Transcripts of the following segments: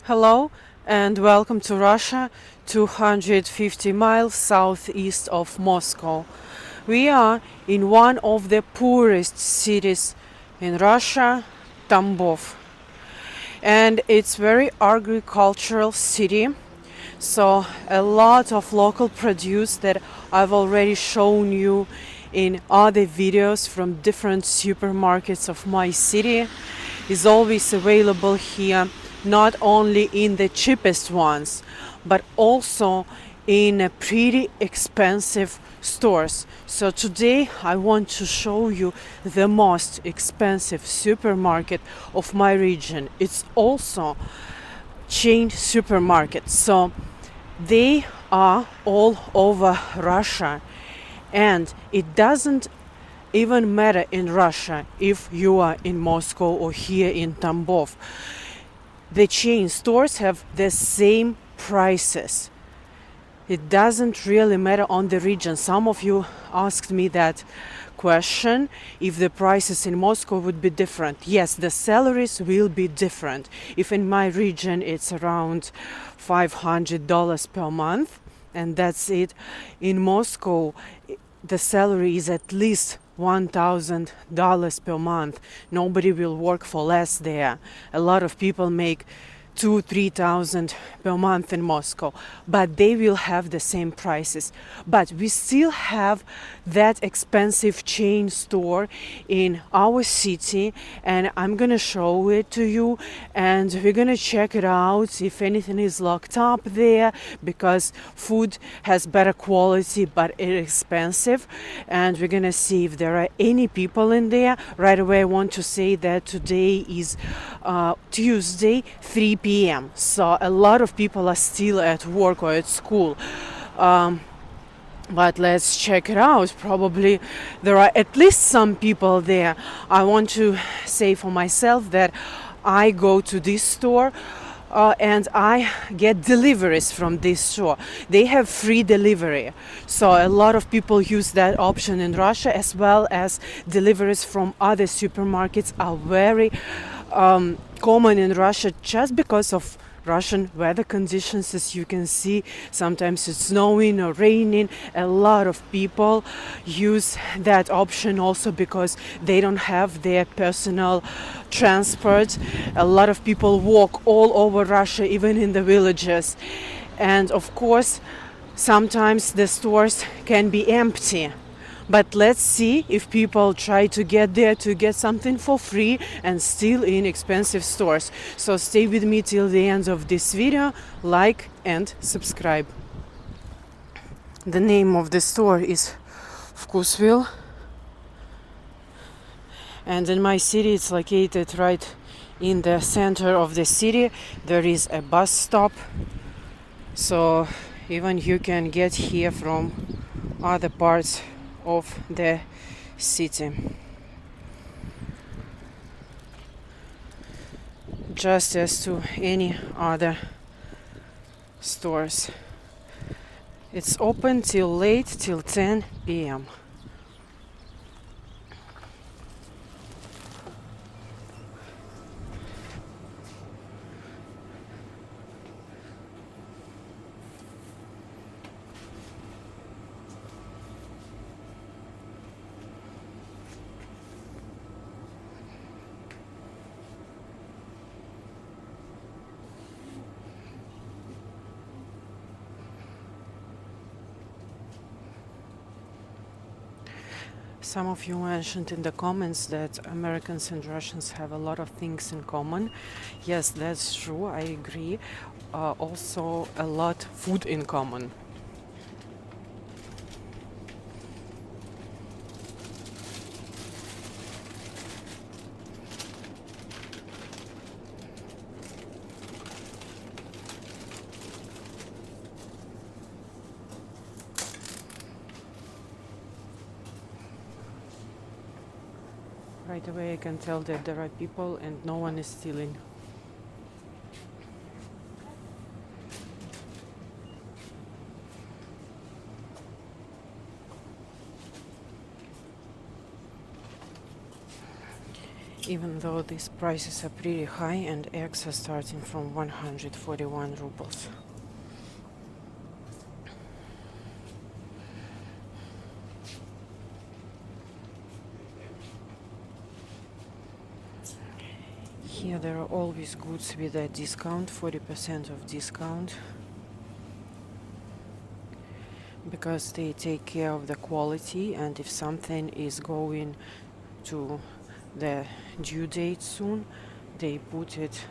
Hello and welcome to Russia, 250 miles southeast of Moscow. We are in one of the poorest cities in Russia, Tambov. And it's very agricultural city. So a lot of local produce that I've already shown you in other videos from different supermarkets of my city is always available here, not only in the cheapest ones, but also in a pretty expensive stores. So today I want to show you the most expensive supermarket of my region. It's also chain supermarkets. So they are all over Russia, and it doesn't even matter in Russia if you are in Moscow or here in Tambov. The chain stores have the same prices. It doesn't really matter on the region. Some of you asked me that question, if the prices in Moscow would be different. Yes, the salaries will be different. If in my region it's around $500 per month, and that's it, in Moscow the salary is at least $1,000 per month. Nobody will work for less there. A lot of people make 2,000-3,000 per month in Moscow, but they will have the same prices. But we still have that expensive chain store in our city, and I'm gonna show it to you, and we're gonna check it out if anything is locked up there, because food has better quality but it's expensive, and we're gonna see if there are any people in there. Right away I want to say that today is Tuesday, 3 p.m. So a lot of people are still at work or at school. But let's check it out. Probably there are at least some people there. I want to say for myself that I go to this store and I get deliveries from this store. They have free delivery. So a lot of people use that option in Russia, as well as deliveries from other supermarkets are very common in Russia, just because of Russian weather conditions. As you can see, sometimes it's snowing or raining. A lot of people use that option also because they don't have their personal transport. A lot of people walk all over Russia, even in the villages. And of course, sometimes the stores can be empty. But let's see if people try to get there to get something for free and still in expensive stores. So stay with me till the end of this video, like and subscribe. The name of the store is Vkusville, and in my city it's located right in the center of the city. There is a bus stop, so even you can get here from other parts of the city, just as to any other stores. It's open till late, till 10 p.m. Some of you mentioned in the comments that Americans and Russians have a lot of things in common. Yes, that's true, I agree. Also a lot food in common. Right away I can tell that there are people and no one is stealing. even though these prices are pretty high and eggs are starting from 141 rubles. Here there are always goods with a discount, 40% of discount, because they take care of the quality, and if something is going to the due date soon, they put it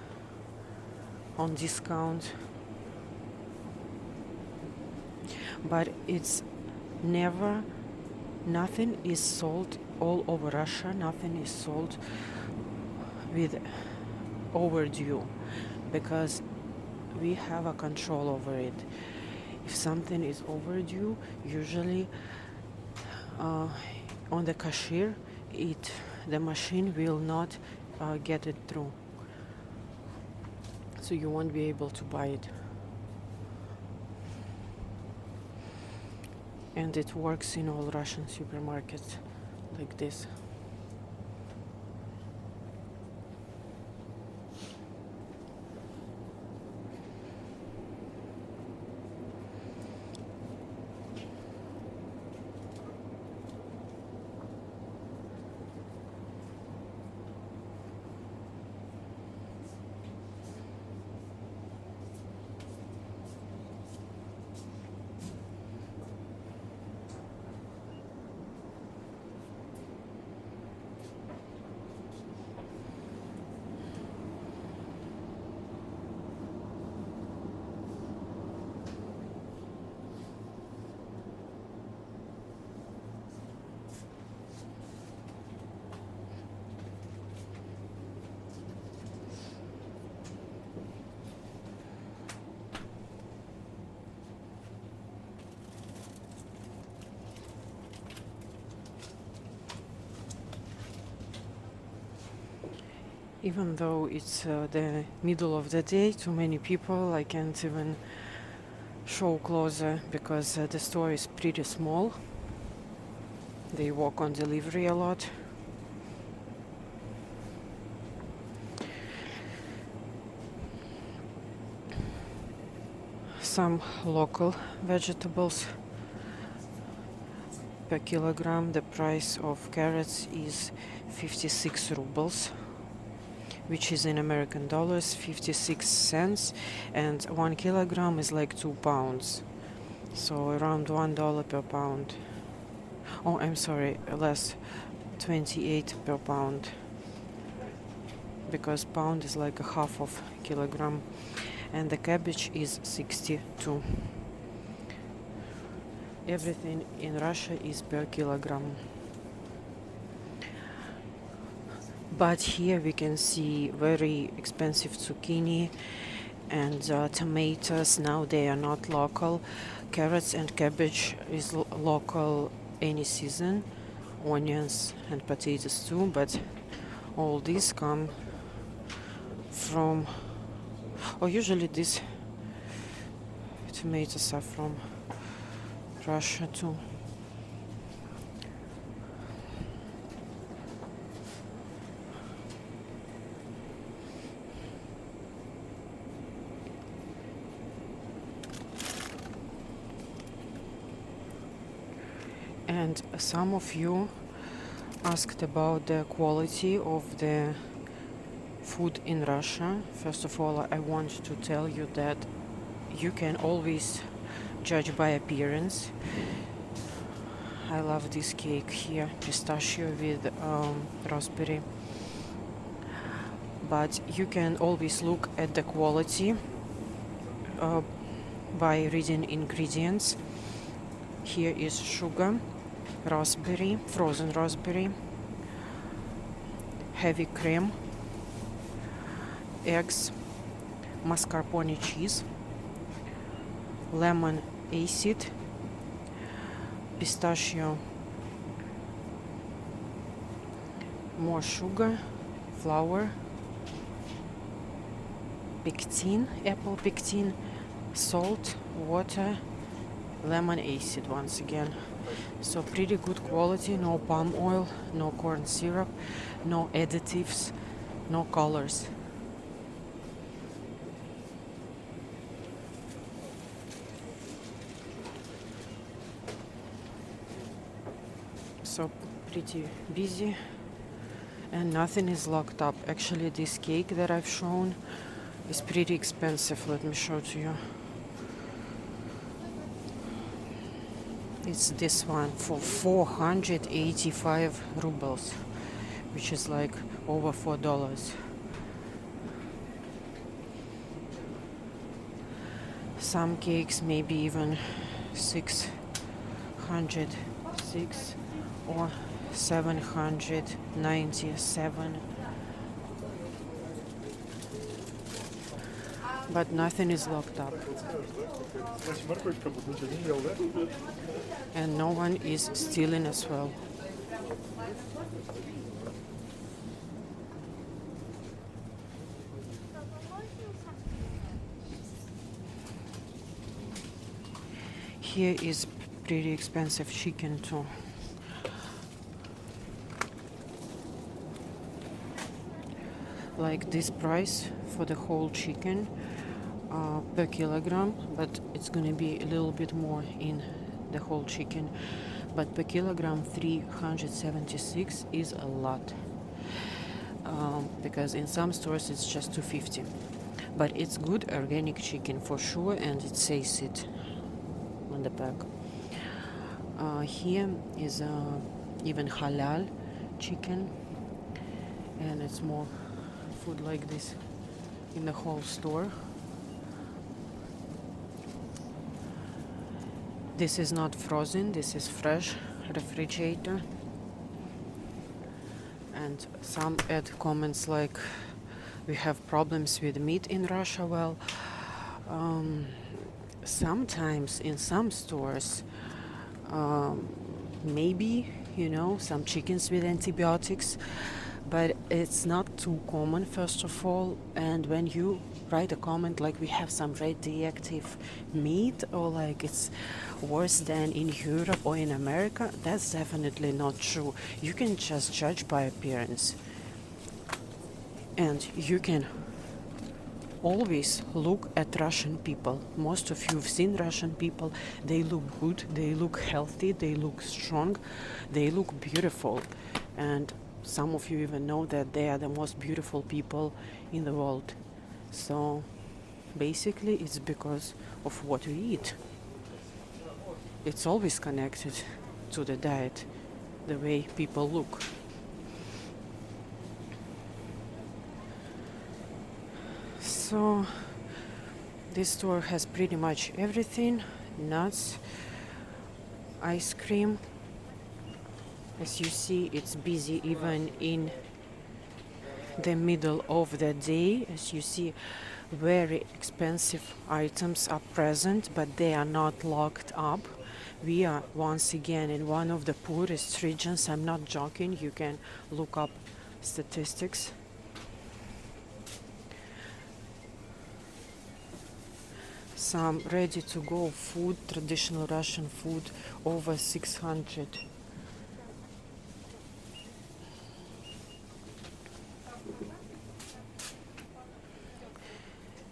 on discount. But it's never, nothing is sold all over Russia, nothing is sold with overdue, because we have a control over it. If something is overdue, usually on the cashier, the machine will not get it through, so you won't be able to buy it. And it works in all Russian supermarkets like this. Even though it's the middle of the day, too many people, I can't even show closer because the store is pretty small. They walk on delivery a lot. Some local vegetables per kilogram. The price of carrots is 56 rubles, which is in American dollars 56 cents, and 1 kilogram is like 2 pounds, so around $1 per pound. Oh, I'm sorry, less, 28 per pound, because pound is like a half of kilogram. And the cabbage is 62. Everything in Russia is per kilogram. But here we can see very expensive zucchini and tomatoes. Now they are not local. Carrots and cabbage is local any season. Onions and potatoes too, but all these come from, usually these tomatoes are from Russia too. And some of you asked about the quality of the food in Russia. First of all, I want to tell you that you can always judge by appearance. I love this cake here, pistachio with raspberry. But you can always look at the quality by reading ingredients. Here is sugar, raspberry, frozen raspberry, heavy cream, eggs, mascarpone cheese, lemon acid, pistachio, more sugar, flour, pectin, apple pectin, salt, water, lemon acid once again. So pretty good quality, no palm oil, no corn syrup, no additives, no colors. So pretty busy and nothing is locked up. Actually, this cake that I've shown is pretty expensive. Let me show to you. It's this one for 485 rubles, which is like over $4. Some cakes maybe even 606 or 797, but nothing is locked up and no one is stealing as well. Here is pretty expensive chicken too. Like this price for the whole chicken per kilogram, but it's gonna be a little bit more in the whole chicken. But per kilogram 376 is a lot, because in some stores it's just 250. But it's good organic chicken for sure, and it says it on the back. Here is even halal chicken, and it's more food like this in the whole store. This is not frozen, this is fresh, refrigerator. And some add comments like, we have problems with meat in Russia. Well, sometimes in some stores, maybe, some chickens with antibiotics, but it's not too common, first of all. And when you write a comment like we have some radioactive meat, or like it's worse than in Europe or in America, that's definitely not true. You can just judge by appearance, and you can always look at Russian people. Most of you have seen Russian people. They look good, they look healthy, they look strong, they look beautiful. And some of you even know that they are the most beautiful people in the world. So basically it's because of what we eat. It's always connected to the diet, the way people look. So this store has pretty much everything: nuts, ice cream. As you see, it's busy even in the middle of the day. As you see, very expensive items are present, but they are not locked up. We are once again in one of the poorest regions. I'm not joking, you can look up statistics. Some ready-to-go food, traditional Russian food, over 600.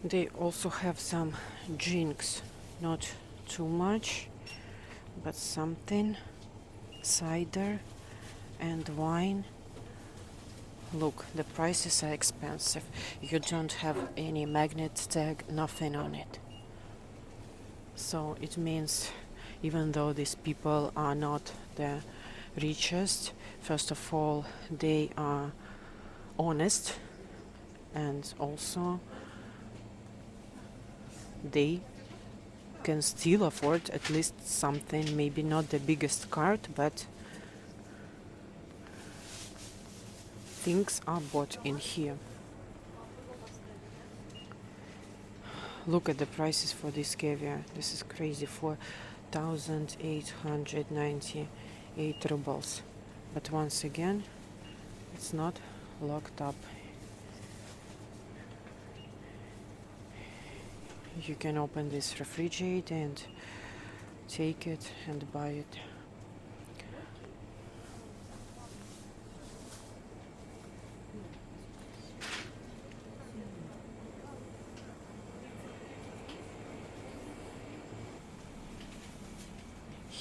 They also have some drinks, not too much, but something, cider and wine. Look, the prices are expensive. You don't have any magnet tag, nothing on it. So it means, even though these people are not the richest, first of all, they are honest, and also they can still afford at least something, maybe not the biggest cart, but things are bought in here. Look at the prices for this caviar. This is crazy, 4,898 rubles. But once again, it's not locked up. You can open this refrigerator and take it and buy it.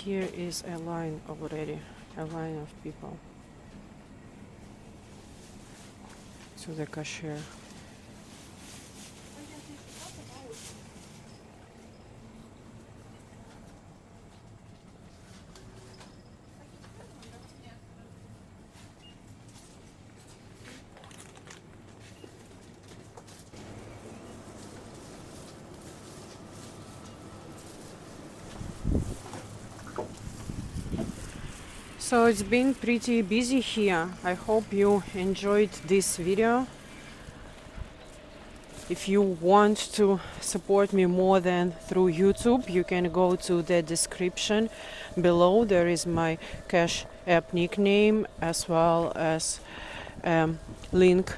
here is a line already, a line of people to the cashier. So it's been pretty busy here. I hope you enjoyed this video. If you want to support me more than through YouTube, you can go to the description below. There is my Cash App nickname as well as link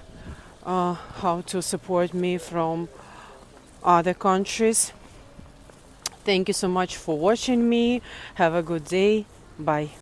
how to support me from other countries. Thank you so much for watching me. Have a good day. Bye.